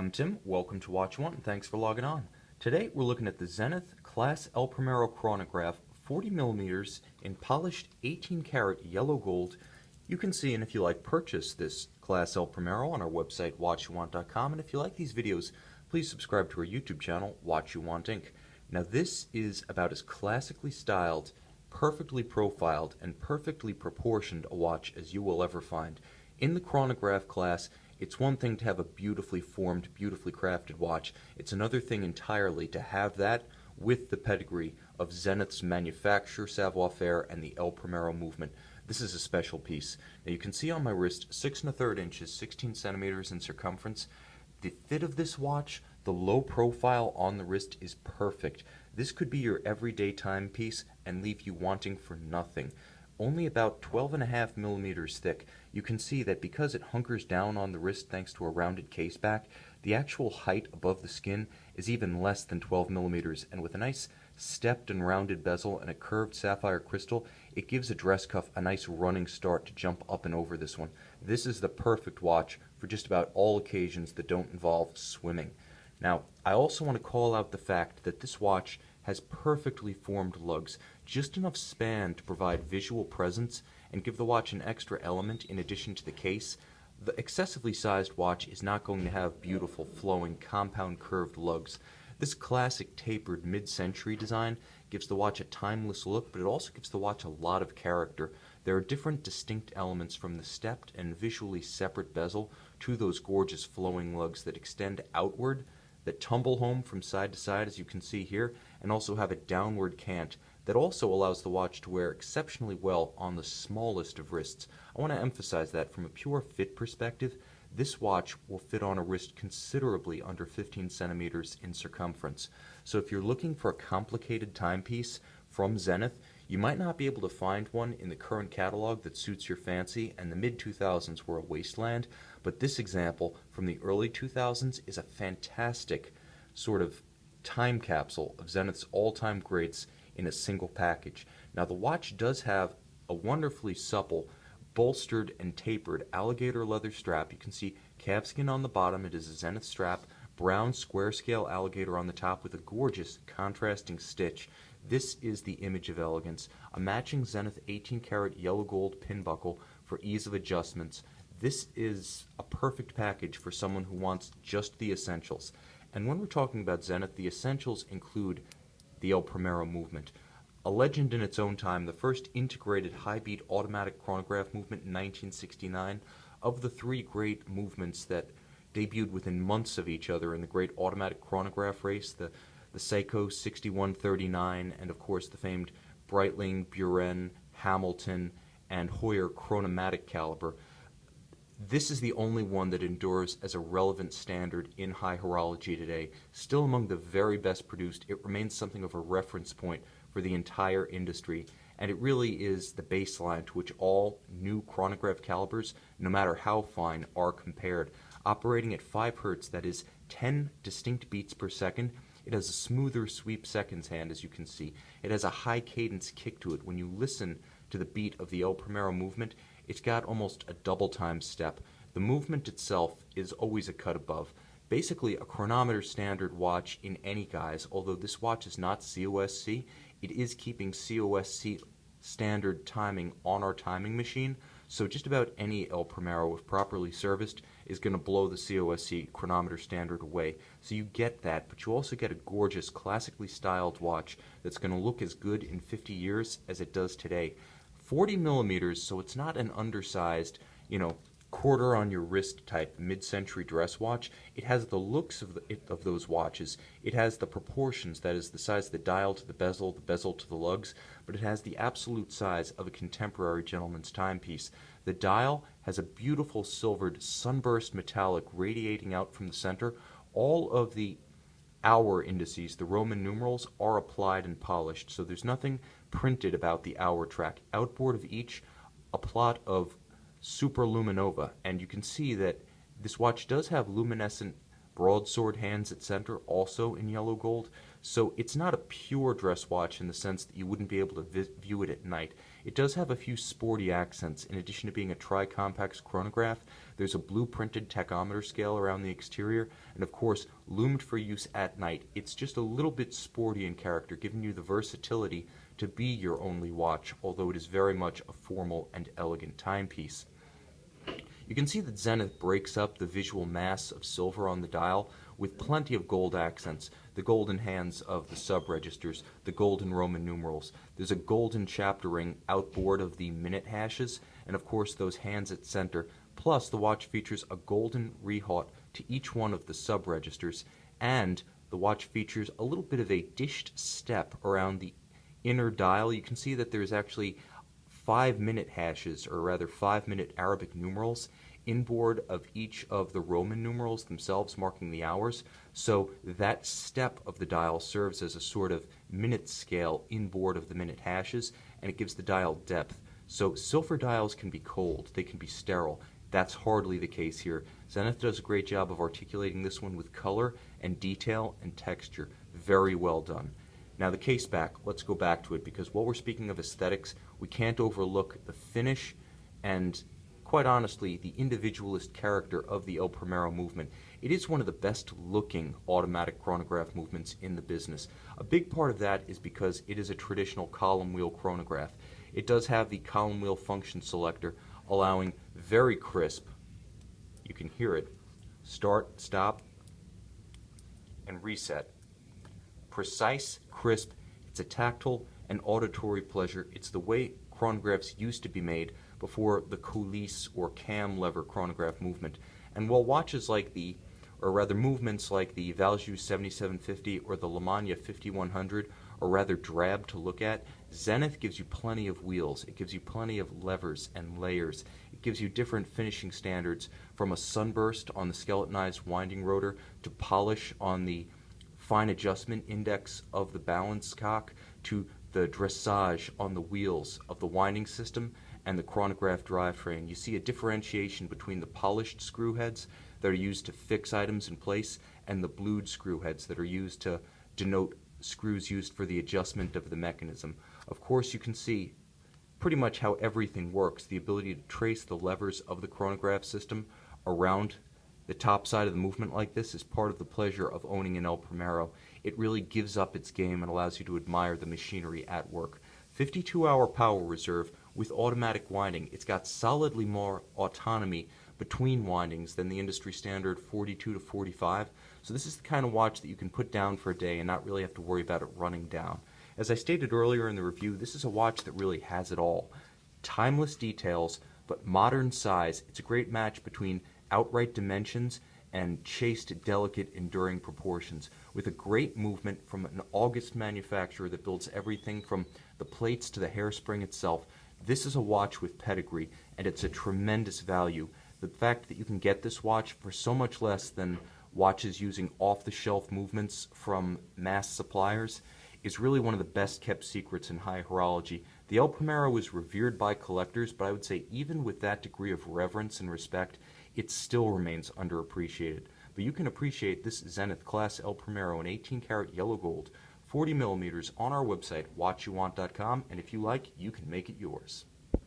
I'm Tim. Welcome to Watch One, and thanks for logging on. Today we're looking at the Zenith Class El Primero chronograph, 40mm in polished 18-karat yellow gold. You can see, and if you like, purchase this Class El Primero on our website, watchyouwant.com. And if you like these videos, please subscribe to our YouTube channel, Watch You Want Inc. Now this is about as classically styled, perfectly profiled, and perfectly proportioned a watch as you will ever find. In the chronograph class, it's one thing to have a beautifully formed, beautifully crafted watch. It's another thing entirely to have that with the pedigree of Zenith's manufacture, savoir-faire, and the El Primero movement. This is a special piece. Now you can see on my wrist 6 1/3 inches, 16 centimeters in circumference. The fit of this watch, the low profile on the wrist is perfect. This could be your everyday timepiece and leave you wanting for nothing. Only about 12.5 millimeters thick. You can see that because it hunkers down on the wrist thanks to a rounded case back, the actual height above the skin is even less than 12 millimeters, and with a nice stepped and rounded bezel and a curved sapphire crystal, it gives a dress cuff a nice running start to jump up and over this one. This is the perfect watch for just about all occasions that don't involve swimming. Now, I also want to call out the fact that this watch has perfectly formed lugs, just enough span to provide visual presence and give the watch an extra element in addition to the case. The excessively sized watch is not going to have beautiful, flowing, compound curved lugs. This classic tapered mid-century design gives the watch a timeless look, but it also gives the watch a lot of character. There are different distinct elements from the stepped and visually separate bezel to those gorgeous flowing lugs that extend outward, that tumble home from side to side, as you can see here, and also have a downward cant that also allows the watch to wear exceptionally well on the smallest of wrists. I want to emphasize that from a pure fit perspective, this watch will fit on a wrist considerably under 15 centimeters in circumference. So if you're looking for a complicated timepiece from Zenith, you might not be able to find one in the current catalog that suits your fancy, and the mid-2000s were a wasteland, but this example from the early 2000s is a fantastic sort of time capsule of Zenith's all-time greats in a single package. Now the watch does have a wonderfully supple, bolstered and tapered alligator leather strap. You can see calfskin on the bottom. It is a Zenith strap, brown square scale alligator on the top with a gorgeous contrasting stitch. This is the image of elegance. A matching Zenith 18-karat yellow gold pin buckle for ease of adjustments. This is a perfect package for someone who wants just the essentials. And when we're talking about Zenith, the essentials include the El Primero movement. A legend in its own time, the first integrated high-beat automatic chronograph movement in 1969. Of the three great movements that debuted within months of each other in the great automatic chronograph race, the Seiko 6139, and of course the famed Breitling, Buren, Hamilton, and Heuer chronomatic caliber, this is the only one that endures as a relevant standard in high horology today. Still among the very best produced, it remains something of a reference point for the entire industry, and it really is the baseline to which all new chronograph calibers, no matter how fine, are compared. Operating at 5 Hz, that is 10 distinct beats per second, it has a smoother sweep seconds hand, as you can see. It has a high cadence kick to it. When you listen to the beat of the El Primero movement, it's got almost a double time step. The movement itself is always a cut above. Basically a chronometer standard watch in any guise, although this watch is not COSC, it is keeping COSC standard timing on our timing machine, so just about any El Primero, if properly serviced, is going to blow the COSC chronometer standard away. So you get that, but you also get a gorgeous, classically styled watch that's going to look as good in 50 years as it does today. 40 millimeters, so it's not an undersized, quarter on your wrist type mid-century dress watch. It has the looks of those watches. It has the proportions, that is the size of the dial to the bezel to the lugs, but it has the absolute size of a contemporary gentleman's timepiece. The dial has a beautiful silvered sunburst metallic radiating out from the center. All of the hour indices, the Roman numerals, are applied and polished, so there's nothing printed about the hour track. Outboard of each, a plot of superluminova, and you can see that this watch does have luminescent broadsword hands at center, also in yellow gold, so it's not a pure dress watch in the sense that you wouldn't be able to view it at night. It does have a few sporty accents. In addition to being a tri-compax chronograph, there's a blue-printed tachometer scale around the exterior, and of course, loomed for use at night. It's just a little bit sporty in character, giving you the versatility to be your only watch, although it is very much a formal and elegant timepiece. You can see that Zenith breaks up the visual mass of silver on the dial with plenty of gold accents, the golden hands of the sub-registers, the golden Roman numerals. There's a golden chapter ring outboard of the minute hashes, and of course those hands at center. Plus, the watch features a golden rehaut to each one of the sub-registers, and the watch features a little bit of a dished step around the inner dial. You can see that there's actually 5-minute hashes, or rather 5-minute Arabic numerals, inboard of each of the Roman numerals themselves marking the hours. So that step of the dial serves as a sort of minute scale inboard of the minute hashes, and it gives the dial depth. So silver dials can be cold, they can be sterile. That's hardly the case here. Zenith does a great job of articulating this one with color and detail and texture. Very well done. Now the case back, let's go back to it, because while we're speaking of aesthetics, we can't overlook the finish and, quite honestly, the individualist character of the El Primero movement. It is one of the best looking automatic chronograph movements in the business. A big part of that is because it is a traditional column wheel chronograph. It does have the column wheel function selector, allowing very crisp, you can hear it, start, stop, and reset. Precise, crisp, it's a tactile and auditory pleasure. It's the way chronographs used to be made before the coulisse or cam lever chronograph movement. And while watches like the, or rather movements like the Valjoux 7750 or the Lemania 5100 are rather drab to look at, Zenith gives you plenty of wheels. It gives you plenty of levers and layers. It gives you different finishing standards, from a sunburst on the skeletonized winding rotor to polish on the fine adjustment index of the balance cock to the dressage on the wheels of the winding system and the chronograph drivetrain. You see a differentiation between the polished screw heads that are used to fix items in place and the blued screw heads that are used to denote screws used for the adjustment of the mechanism. Of course, you can see pretty much how everything works. The ability to trace the levers of the chronograph system around the top side of the movement like this is part of the pleasure of owning an El Primero. It really gives up its game and allows you to admire the machinery at work. 52-hour power reserve with automatic winding. It's got solidly more autonomy between windings than the industry standard 42 to 45. So this is the kind of watch that you can put down for a day and not really have to worry about it running down. As I stated earlier in the review, this is a watch that really has it all. Timeless details, but modern size. It's a great match between outright dimensions and chaste, delicate, enduring proportions, with a great movement from an August manufacturer that builds everything from the plates to the hairspring itself. This is a watch with pedigree, and it's a tremendous value. The fact that you can get this watch for so much less than watches using off-the-shelf movements from mass suppliers is really one of the best-kept secrets in high horology. The El Primero is revered by collectors, but I would say even with that degree of reverence and respect, it still remains underappreciated. But you can appreciate this Zenith Class El Primero in 18-karat yellow gold, 40 millimeters on our website, watchyouwant.com, and if you like, you can make it yours.